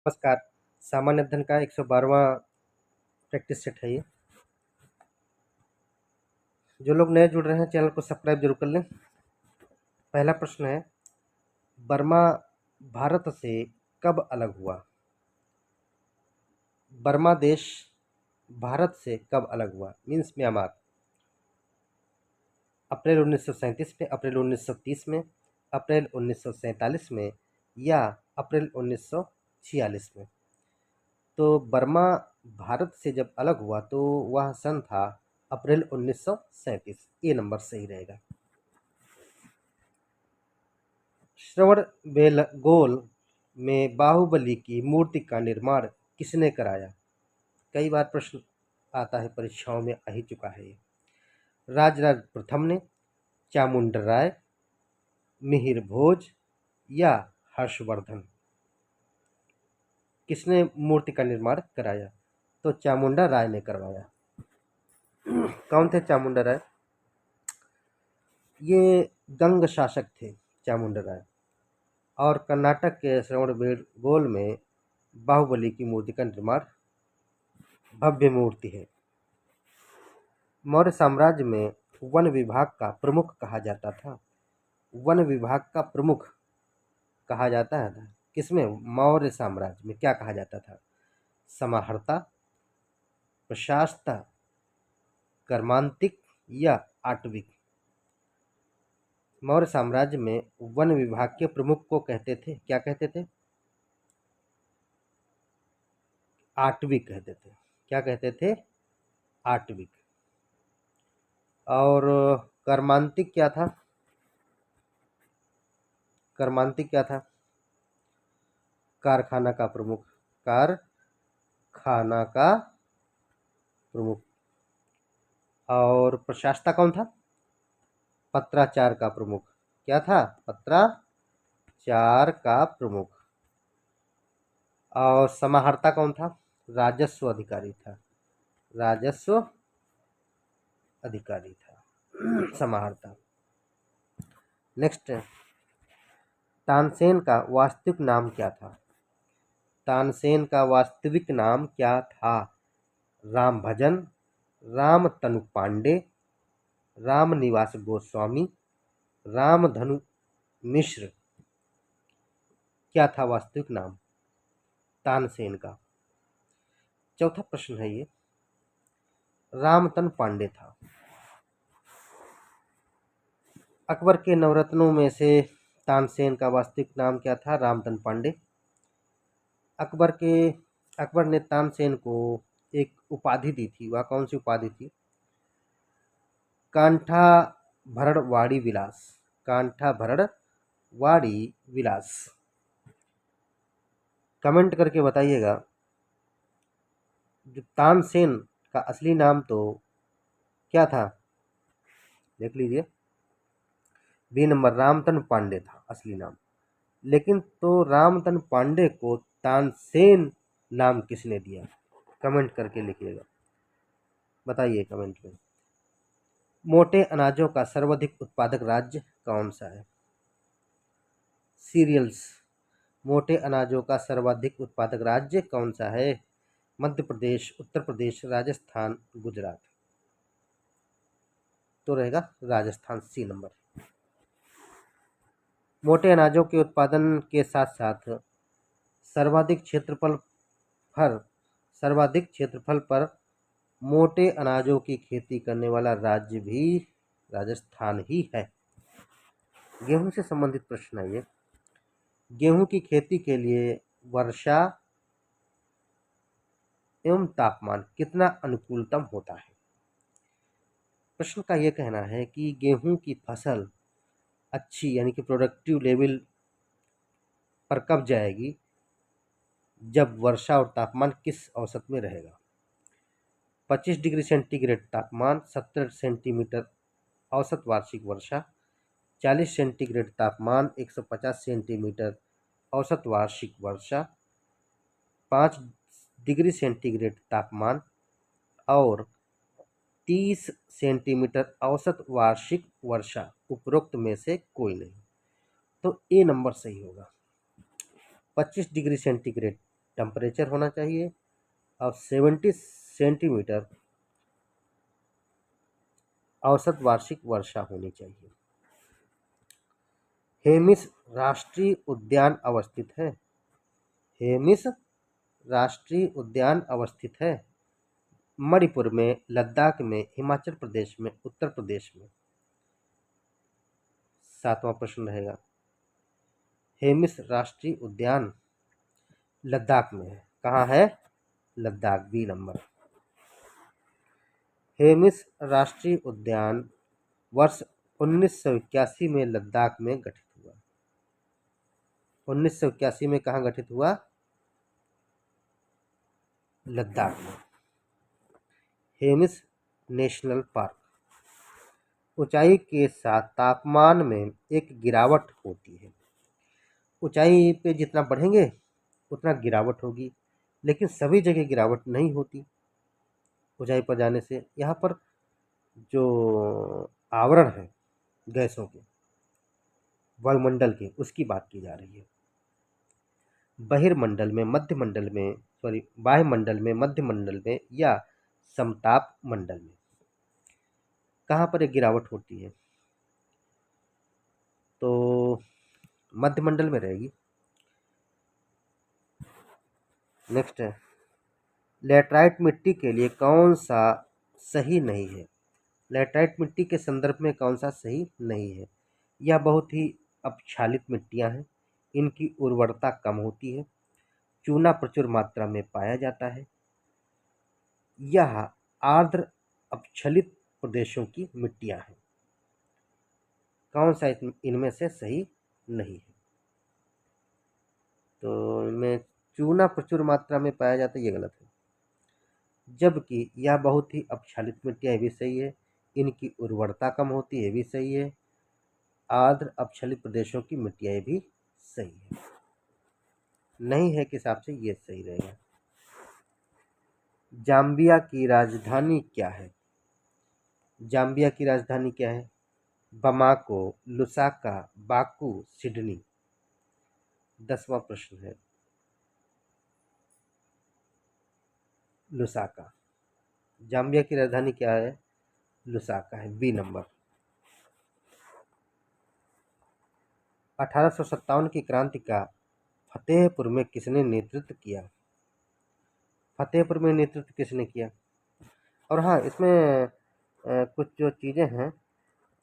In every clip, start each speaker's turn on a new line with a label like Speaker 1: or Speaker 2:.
Speaker 1: नमस्कार। सामान्य अध्ययन का 112वां प्रैक्टिस सेट है ये। जो लोग नए जुड़ रहे हैं चैनल को सब्सक्राइब जरूर कर लें। पहला प्रश्न है, बर्मा भारत से कब अलग हुआ? बर्मा देश भारत से कब अलग हुआ? Means Myanmar. अप्रैल 1937 में, अप्रैल 1930 में, अप्रैल 1947 में या अप्रैल 1946 में? तो बर्मा भारत से जब अलग हुआ तो वह सन था अप्रैल 1937। ये नंबर सही रहेगा। श्रवणबेलगोल में बाहुबली की मूर्ति का निर्माण किसने कराया? कई बार प्रश्न आता है, परीक्षाओं में आ ही चुका है ये। राजराज प्रथम ने, चामुंडा राय, मिहिर भोज या हर्षवर्धन? किसने मूर्ति का निर्माण कराया? तो चामुंडा राय ने करवाया। कौन थे चामुंडा राय? ये गंग शासक थे चामुंडा राय, और कर्नाटक के श्रवणबेलगोल में बाहुबली की मूर्ति का निर्माण भव्य मूर्ति है। मौर्य साम्राज्य में वन विभाग का प्रमुख कहा जाता था। वन विभाग का प्रमुख कहा जाता है किसमें? मौर्य साम्राज्य में क्या कहा जाता था? समाहर्ता, प्रशासता, कर्मांतिक या आटविक? मौर्य साम्राज्य में वन विभाग के प्रमुख को कहते थे, क्या कहते थे? आटविक कहते थे। क्या कहते थे? आटविक। और कर्मांतिक क्या था? कर्मांतिक क्या था? कारखाना का प्रमुख। कारखाना का प्रमुख। और प्रशासता कौन था? पत्राचार का प्रमुख। क्या था? पत्राचार का प्रमुख। और समाहर्ता कौन था? राजस्व अधिकारी था। राजस्व अधिकारी था समाहर्ता। नेक्स्ट, तानसेन का वास्तविक नाम क्या था? तानसेन का वास्तविक नाम क्या था? राम भजन, राम तनु पांडे, राम निवास गोस्वामी, रामधनु मिश्र? क्या था वास्तविक नाम तानसेन का? चौथा प्रश्न है ये, रामतन पांडे था। अकबर के नवरत्नों में से तानसेन का वास्तविक नाम क्या था? रामतन पांडे। अकबर ने तानसेन को एक उपाधि दी थी, वह कौन सी उपाधि थी? कांठा भरड़वाड़ी विलास। कांठा भरड़वाड़ी विलास। कमेंट करके बताइएगा, जो तानसेन का असली नाम तो क्या था? देख लीजिए, बी नंबर, रामतन पांडे था असली नाम। लेकिन तो रामतन पांडे को तानसेन नाम किसने दिया? कमेंट करके लिखिएगा, बताइए कमेंट में। मोटे अनाजों का सर्वाधिक उत्पादक राज्य कौन सा है? सीरियल्स। मोटे अनाजों का सर्वाधिक उत्पादक राज्य कौन सा है? मध्य प्रदेश, उत्तर प्रदेश, राजस्थान, गुजरात? तो रहेगा राजस्थान, सी नंबर। मोटे अनाजों के उत्पादन के साथ साथ सर्वाधिक क्षेत्रफल पर सर्वाधिक क्षेत्रफल पर मोटे अनाजों की खेती करने वाला राज्य भी राजस्थान ही है। गेहूं से संबंधित प्रश्न है ये। गेहूं की खेती के लिए वर्षा एवं तापमान कितना अनुकूलतम होता है? प्रश्न का यह कहना है कि गेहूं की फसल अच्छी यानी कि प्रोडक्टिव लेवल पर कब जाएगी? जब वर्षा और तापमान किस औसत में रहेगा? 25 डिग्री सेंटीग्रेड तापमान, 70 सेंटीमीटर औसत वार्षिक वर्षा, 40 सेंटीग्रेड तापमान, 150 सेंटीमीटर औसत वार्षिक वर्षा, 5 डिग्री सेंटीग्रेड तापमान और 30 सेंटीमीटर औसत वार्षिक वर्षा, उपरोक्त में से कोई नहीं। तो ए नंबर सही होगा। 25 डिग्री सेंटीग्रेड टेम्परेचर होना चाहिए और 70 सेंटीमीटर औसत वार्षिक वर्षा होनी चाहिए। हेमिस राष्ट्रीय उद्यान अवस्थित है। हेमिस राष्ट्रीय उद्यान अवस्थित है मणिपुर में, लद्दाख में, हिमाचल प्रदेश में, उत्तर प्रदेश में। 7वां प्रश्न रहेगा, हेमिस राष्ट्रीय उद्यान लद्दाख में है। कहाँ है? Ladakh, B number. हेमिस राष्ट्रीय उद्यान वर्ष 1981 में लद्दाख में गठित हुआ। 1981 में कहाँ गठित हुआ? लद्दाख में। हेमिस नेशनल पार्क, ऊंचाई के साथ तापमान में एक गिरावट होती है। ऊंचाई पे जितना बढ़ेंगे उतना गिरावट होगी, लेकिन सभी जगह गिरावट नहीं होती। ऊंचाई पर जाने से यहाँ पर जो आवरण है गैसों के, वायुमंडल के, उसकी बात की जा रही है। बहिर्मंडल में, मध्य मंडल में, सॉरी वायुमंडल में, मध्य मंडल में या समताप मंडल में कहाँ पर एक गिरावट होती है? तो मध्य मंडल में रहेगी। नेक्स्ट है, लैटराइट मिट्टी के लिए कौन सा सही नहीं है? लैटराइट मिट्टी के संदर्भ में कौन सा सही नहीं है? यह बहुत ही अपक्षालित मिट्टियां हैं, इनकी उर्वरता कम होती है, चूना प्रचुर मात्रा में पाया जाता है, यह आर्द्र अपक्षलित प्रदेशों की मिट्टियां हैं। कौन सा इनमें से सही नहीं है? तो इनमें चूना प्रचुर मात्रा में पाया जाता है, ये गलत है। जबकि यह बहुत ही अपक्षालित मिट्टियां, भी सही है। इनकी उर्वरता कम होती है, भी सही है। आर्द्र अपक्षलित प्रदेशों की मिट्टियां भी सही है। नहीं है के हिसाब से ये सही रहेगा। जाम्बिया की राजधानी क्या है? जाम्बिया की राजधानी क्या है? Bamako, Lusaka, Baku, Sydney. 10वां प्रश्न है, लुसाका। जाम्बिया की राजधानी क्या है? लुसाका है, बी नंबर। 1857 की क्रांति का फतेहपुर में किसने नेतृत्व किया? फतेहपुर में नेतृत्व किसने किया? और हाँ, इसमें कुछ जो चीज़ें हैं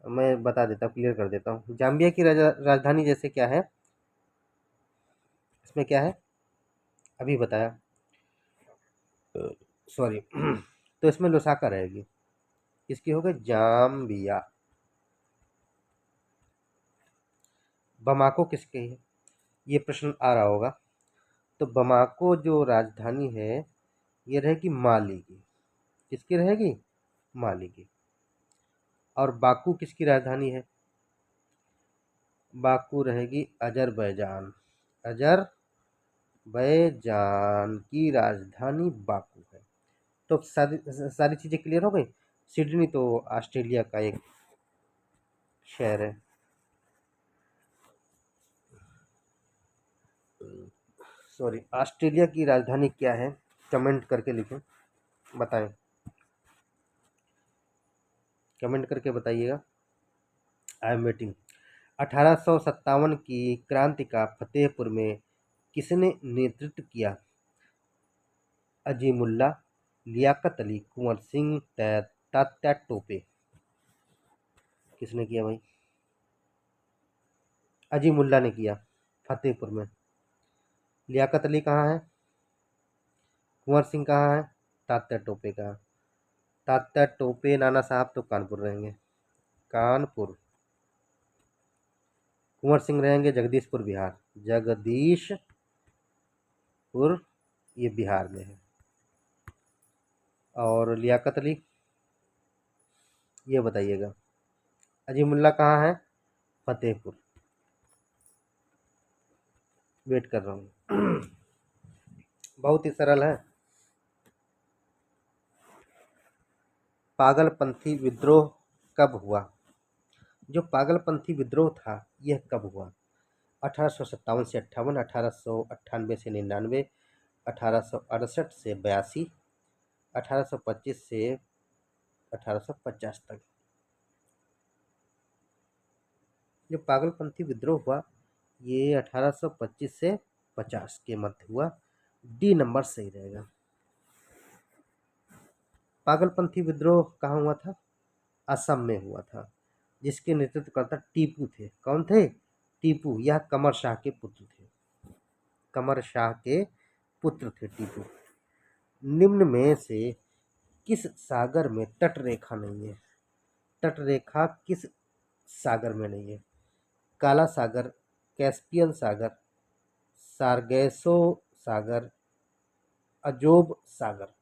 Speaker 1: मैं बता देता हूँ, क्लियर कर देता हूँ। जाम्बिया की राजधानी जैसे क्या है, इसमें क्या है अभी बताया, सॉरी तो इसमें लुसाका रहेगी। किसकी होगी? जाम्बिया। बमाको किसकी है? ये प्रश्न आ रहा होगा। तो बमाको जो राजधानी है ये रहेगी माली की। किसकी रहेगी? माली की। और बाकू किसकी राजधानी है? बाकू रहेगी अजरबैजान। अजरबैजान की राजधानी बाकू है। तो सारी चीज़ें क्लियर हो गई। सिडनी तो ऑस्ट्रेलिया का एक शहर है। सॉरी, ऑस्ट्रेलिया की राजधानी क्या है? कमेंट करके लिखें, बताएं, कमेंट करके बताइएगा। I am waiting. 1857 की क्रांति का फतेहपुर में किसने नेतृत्व किया? अजीमुल्ला, लियाकत अली, कुंवर सिंह, तात्या टोपे। किसने किया भाई? अजीमुल्ला ने किया फतेहपुर में। लियाकत अली कहाँ है? कुंवर सिंह कहाँ है? तात्या टोपे कहाँ? तात्या टोपे नाना साहब तो कानपुर रहेंगे, कानपुर। कुंवर सिंह रहेंगे जगदीशपुर बिहार, जगदीशपुर, ये बिहार में है। और लियाकत अली ये बताइएगा। अजीमुल्ला कहाँ है? फतेहपुर। वेट कर रहा हूँ बहुत ही सरल है। पागलपंथी विद्रोह कब हुआ? जो पागलपंथी विद्रोह था यह कब हुआ? 1857 से 58, 1898 से 99, 1868 से 82, 1825 से 1850 तक। जो पागलपंथी विद्रोह हुआ ये 1825 से 50 के मध्य हुआ। डी नंबर सही रहेगा। पागलपंथी विद्रोह कहाँ हुआ था? असम में हुआ था, जिसके नेतृत्वकर्ता टीपू थे। कौन थे? टीपू। यह कमर शाह के पुत्र थे। कमर शाह के पुत्र थे टीपू। निम्न में से किस सागर में तट रेखा नहीं है? तट रेखा किस सागर में नहीं है? काला सागर, कैस्पियन सागर, सार्गेसो सागर, अजोब सागर।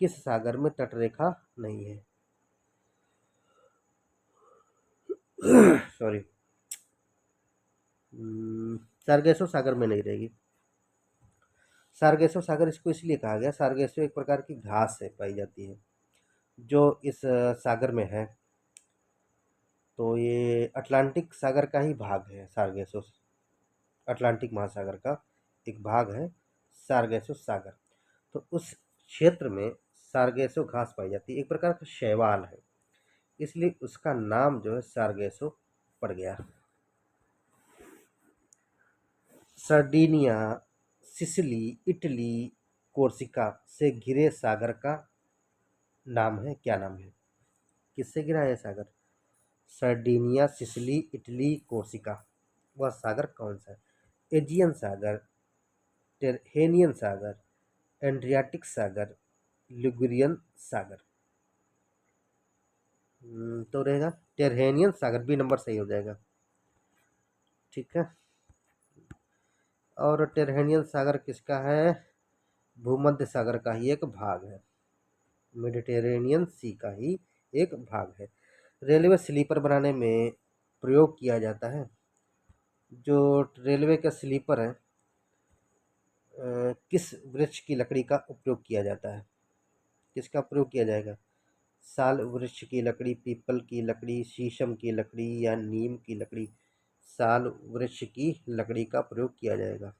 Speaker 1: किस सागर में तट रेखा नहीं है? सॉरी, सार्गेसो सागर में नहीं रहेगी। सार्गेसो सागर इसको इसलिए कहा गया, सार्गेसो एक प्रकार की घास है, पाई जाती है जो इस सागर में है। तो ये अटलांटिक सागर का ही भाग है सार्गेसो। अटलांटिक महासागर का एक भाग है सार्गेसो सागर। तो उस क्षेत्र में सार्गेसो घास पाई जाती है, एक प्रकार का शैवाल है, इसलिए उसका नाम जो है सार्गेसो पड़ गया। सर्डिनिया, सिसिली, इटली, कोर्सिका से घिरे सागर का नाम है, क्या नाम है? किससे घिरा है सागर? Sardinia, Sicily, Italy, Corsica. वह सागर कौन सा है? एजियन सागर, टेरहेनियन सागर, एड्रियाटिक सागर, लिगुरियन सागर। तो रहेगा टेरहेनियन सागर। बी नंबर सही हो जाएगा। ठीक है। और टेरहेनियन सागर किसका है? भूमध्य सागर का ही एक भाग है, मेडिटेरेनियन सी का ही एक भाग है। रेलवे स्लीपर बनाने में प्रयोग किया जाता है। जो रेलवे का स्लीपर है किस वृक्ष की लकड़ी का उपयोग किया जाता है? किसका प्रयोग किया जाएगा? साल वृक्ष की लकड़ी, पीपल की लकड़ी, शीशम की लकड़ी या नीम की लकड़ी? साल वृक्ष की लकड़ी का प्रयोग किया जाएगा।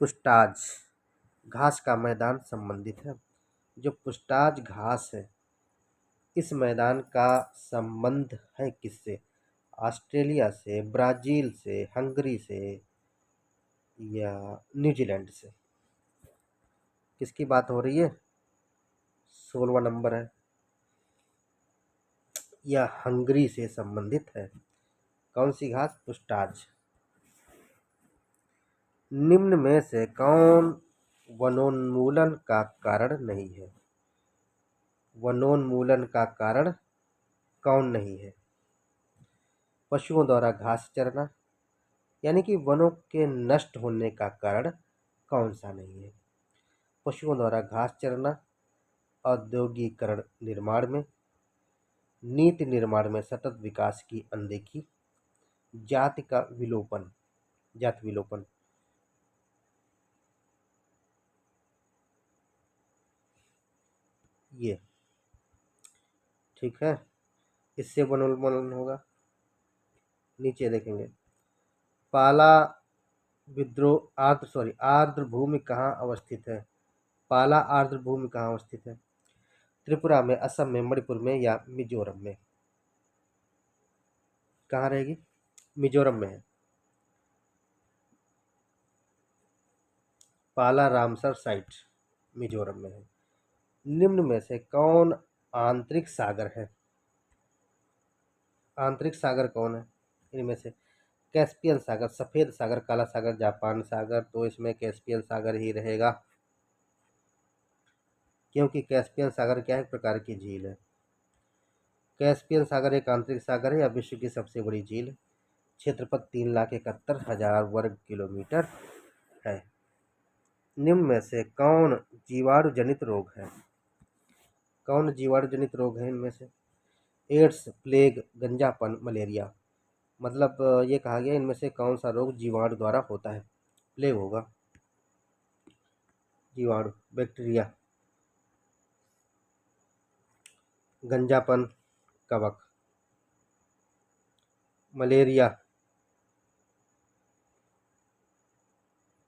Speaker 1: पुष्टाज घास का मैदान संबंधित है। जो पुष्टाज घास है इस मैदान का संबंध है किससे? ऑस्ट्रेलिया से, ब्राजील से, हंगरी से या न्यूजीलैंड से? किसकी बात हो रही है? 16वां नंबर है। यह हंगरी से संबंधित है। कौन सी घास? पुष्टाज। निम्न में से कौन वनोन्मूलन का कारण नहीं है? वनोन्मूलन का कारण कौन नहीं है? पशुओं द्वारा घास चरना, यानी कि वनों के नष्ट होने का कारण कौन सा नहीं है? पशुओं द्वारा घास चरना, औद्योगिकरण निर्माण में, नीति निर्माण में सतत विकास की अनदेखी, जाति का विलोपन, जाति विलोपन। ये ठीक है, इससे वनोन्मूलन होगा। नीचे देखेंगे, पाला विद्रोह आर्द्र भूमि कहाँ अवस्थित है? पाला आर्द्र भूमि कहाँ अवस्थित है? त्रिपुरा में, असम में, मणिपुर में या मिजोरम में? कहाँ रहेगी? मिजोरम में है। पाला रामसर साइट मिजोरम में है। निम्न में से कौन आंतरिक सागर है? आंतरिक सागर कौन है इनमें से? कैस्पियन सागर, सफेद सागर, काला सागर, जापान सागर। तो इसमें कैस्पियन सागर ही रहेगा, क्योंकि कैस्पियन सागर क्या है? एक प्रकार की झील है। कैस्पियन सागर एक आंतरिक सागर है या विश्व की सबसे बड़ी झील। क्षेत्रफल 3,71,000 वर्ग किलोमीटर है। निम्न में से कौन जीवाणु जनित रोग है? कौन जीवाणु जनित रोग है इनमें से? एड्स, प्लेग, गंजापन, मलेरिया। मतलब ये कहा गया इनमें से कौन सा रोग जीवाणु द्वारा होता है? प्लेग होगा। जीवाणु, बैक्टीरिया। गंजापन, कवक। मलेरिया,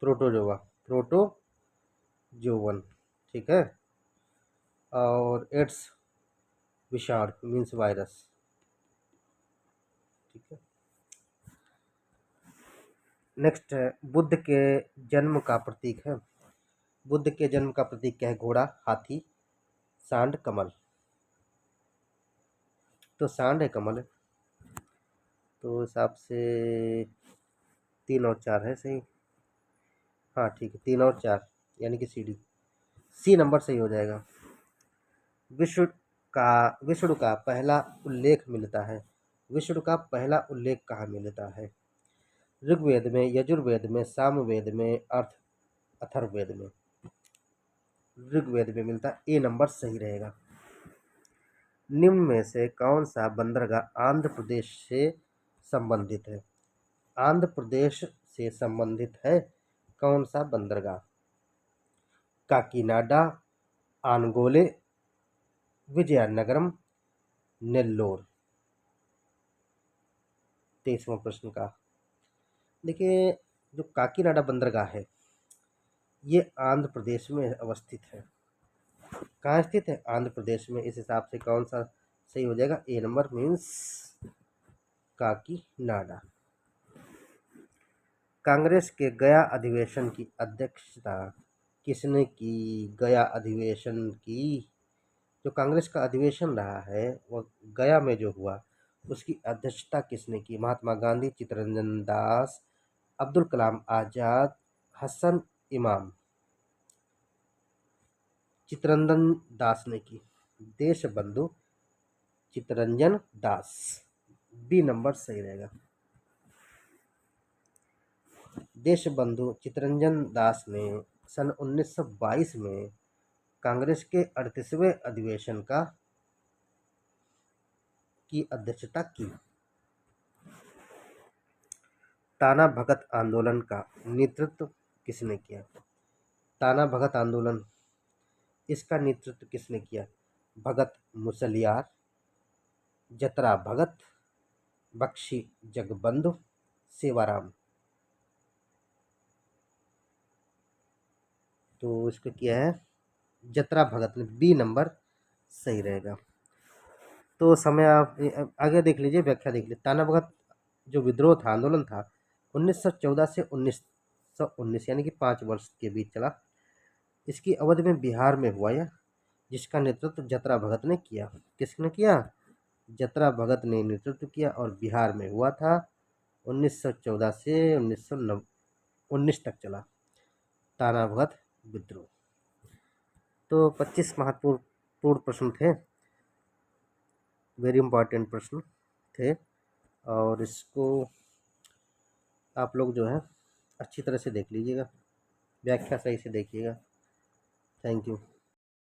Speaker 1: प्रोटोजोआ, प्रोटोजोवन, ठीक है। और एड्स विषाणु मीन्स वायरस, ठीक है। नेक्स्ट है बुद्ध के जन्म का प्रतीक है। बुद्ध के जन्म का प्रतीक क्या है? घोड़ा, हाथी, सांड, कमल। तो सांड है, कमल है। तो हिसाब से 3 और 4 है सही। हाँ ठीक है, 3 और 4 यानी कि सी नंबर सही हो जाएगा। विष्णु का विष्णु का पहला उल्लेख मिलता है। विष्णु का पहला उल्लेख कहाँ मिलता है? ऋग्वेद में, यजुर्वेद में, सामवेद में, अथर्ववेद में। ऋग्वेद में मिलता है, ए नंबर सही रहेगा। निम्न में से कौन सा बंदरगाह आंध्र प्रदेश से संबंधित है? आंध्र प्रदेश से संबंधित है कौन सा बंदरगाह? काकीनाडा, आनगोले, विजयनगरम, नेल्लोर। 23वां प्रश्न का देखिए, जो काकीनाडा बंदरगाह है ये आंध्र प्रदेश में अवस्थित है। कहाँ स्थित है? आंध्र प्रदेश में। इस हिसाब से कौन सा सही हो जाएगा? ए नंबर मीन्स काकीनाडा। कांग्रेस के गया अधिवेशन की अध्यक्षता किसने की? गया अधिवेशन की, जो कांग्रेस का अधिवेशन रहा है वो गया में जो हुआ उसकी अध्यक्षता किसने की? महात्मा गांधी, चित्तरंजन दास, अब्दुल कलाम आजाद, हसन इमाम। चित्तरंजन दास ने की। देश बंधु चित्तरंजन दास, बी नंबर सही रहेगा। देश बंधु चित्तरंजन दास ने सन 1922 में कांग्रेस के 38वें अधिवेशन की अध्यक्षता की। ताना भगत आंदोलन का नेतृत्व किसने किया? ताना भगत आंदोलन, इसका नेतृत्व किसने किया? भगत मुसलियार, जतरा भगत, बख्शी जगबंधु, सेवाराम। तो इसको किया है जतरा भगत ने, बी नंबर सही रहेगा। तो समय आप आगे देख लीजिए, व्याख्या देख लीजिए। ताना भगत जो विद्रोह था, आंदोलन था, 1914 से 1919 यानी कि 5 वर्ष के बीच चला। इसकी अवधि में बिहार में हुआ यह, जिसका नेतृत्व जतरा भगत ने किया। किसने किया? जतरा भगत ने नेतृत्व किया और बिहार में हुआ था। 1914 से 1919 तक चला ताना भगत विद्रोह। तो 25 महत्वपूर्ण प्रश्न थे, वेरी इंपॉर्टेंट प्रश्न थे, और इसको आप लोग जो है अच्छी तरह से देख लीजिएगा, व्याख्या सही से देखिएगा। Thank you.